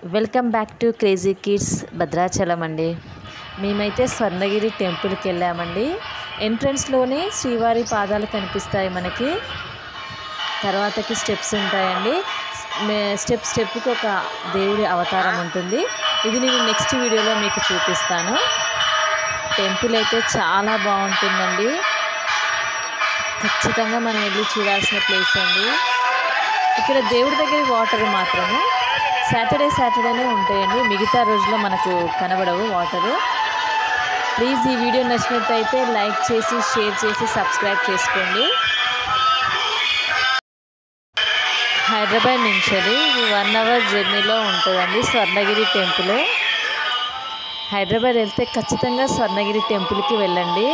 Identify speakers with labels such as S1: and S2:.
S1: Welcome back to crazy kids Bhadrachalam అండి. మేమైతే స్వర్ణగిరి టెంపుల్కి వెళ్ళామండి. ఎంట్రన్స్లోనే శ్రీవారి పాదాలు కనిపిస్తాయి మనకి. తర్వాతకి స్టెప్స్ ఉంటాయండి. స్టెప్కి ఒక దేవుడి అవతారం ఉంటుంది. ఇది నేను నెక్స్ట్ వీడియోలో మీకు చూపిస్తాను. టెంపుల్ అయితే చాలా బాగుంటుందండి. ఖచ్చితంగా మనం వెళ్ళి చూడాల్సిన ప్లేస్ అండి. ఇక్కడ దేవుడి దగ్గర వాటర్ మాత్రము సాటర్డేనే ఉంటాయండి. మిగతా రోజుల్లో మనకు కనబడవు వాటరు. ప్లీజ్ ఈ వీడియో నచ్చినట్టయితే లైక్ చేసి షేర్ చేసి సబ్స్క్రైబ్ చేసుకోండి. హైదరాబాద్ నుంచి 1 అవర్ జర్నీలో ఉంటుందండి స్వర్ణగిరి టెంపుల్. హైదరాబాద్ వెళ్తే ఖచ్చితంగా స్వర్ణగిరి టెంపుల్కి వెళ్ళండి.